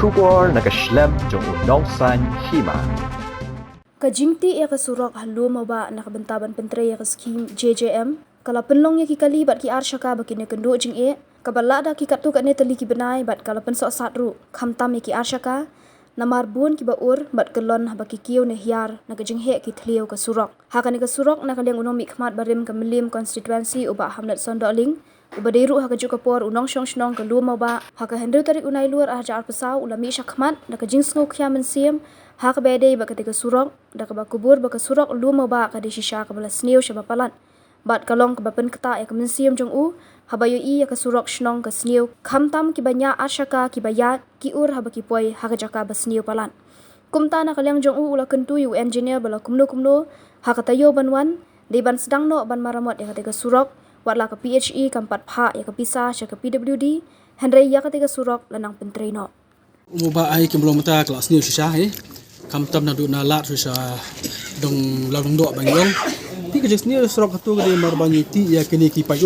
Shubor nakaslem jong unongsan hima. Kajingti ya kasurak halu maba nakabentaban pentre ya skim JJM kala penlong ya ki kali bat ki arshaka bakine kendo jing kabala da ki katu ne tali ki benai bat kala pen so satru khamtam ya ki arshaka namar bun ki baur bat kelon baki kiu ne hiar nakajing he ki thlio kasurak hakane kasurak nakaliang unom mikmat barim kamelim constituency uba hamlet sondoling ubadeiru hakajuk kapor unong shong shnong kalu maba haka hendru tarik unai luar ajar pesau ulami syakmat nakajing sngo khya mensiam hak bede ba ketika surok da ka kubur ba surok lu maba ka di shisha ka bala sneu shaba palat bat kalong ka bapen keta ya kemensiam jong u habayo i ya ka surok shnong ka sneu khamtam ki banya ashaka ki baya ki ur haba ki poi haka jaka ba sneu palan kumta na kalyang jong u ula kentu yu engineer bala kumno haka tayo banwan de ban sedang no ban maramot ya ketika surok watla ka PHE kampat pha ya ka pisa sya ka PWD hendrai ya ketika surok lanang pentre no Muba ai kim belum ta kelas ni sisa kam tam na du na lat sisa dong laung do bang yong ti ke jes ni srok tu ke mar bangi ti ya kini ki pai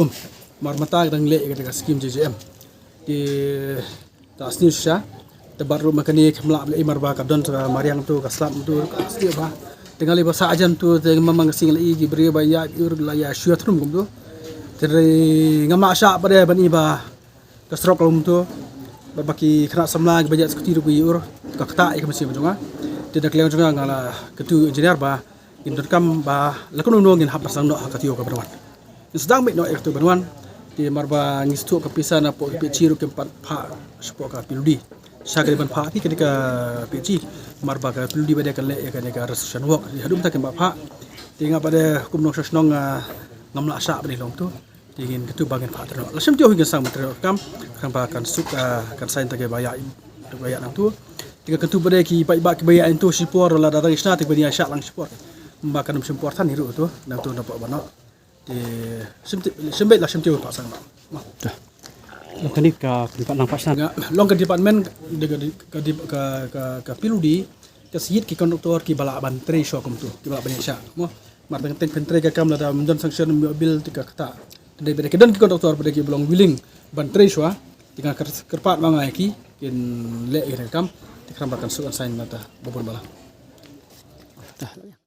mar mata dang le ke skim JJM di ta sni sisa te baru makani kemla le mar ba ka don mariang tu ka slap tu sni ba dengan le bahasa ajam tu te mamang sing le gi bre ba ya ur la ya syua trum gum tu teri ngama sya pada bani ba ka srok lum tu baki kena samlang bajak skuti rupi ur ka kata ik mesti menjonga tidak kliang jonga ngala ketu engineer ba indon kam ba lakon nongin hap pasang no hakatio ka berwan sedang mek no ek tu berwan di marba ngistu ka pisa na po pe chiru ke pat pha spo ka piludi sagre ban pha ti ketika peci marba ka piludi bade ka le ka ne ka resolution work di hadum ta ke ba pha tinga pada kumno sosnong ngamla sa bani long tu ingin ketu bagian pak terno lasem tio hingga sang menteri kam kan bahkan suk kan sain tage baya nang tu tiga ketu bade ki bai baya itu sipor la da isna te bani syak lang sipor makan sipor tan hiru tu nang tu dapat bano di sembet lasem tio pak sang dah long kani ka tempat nang pasna long ke department ka piludi ke siyit ki konduktor ki bala ban tre syo kum tu ki bala bani syak mo mar teng pentre ka kam la da menjon sanction mobil tika kata dari beda kedan ki konduktor beda ki belum willing ban tre syo tinggal kerpat mangai ki kin le kam tikram bahkan sukan sain mata bobon bala dah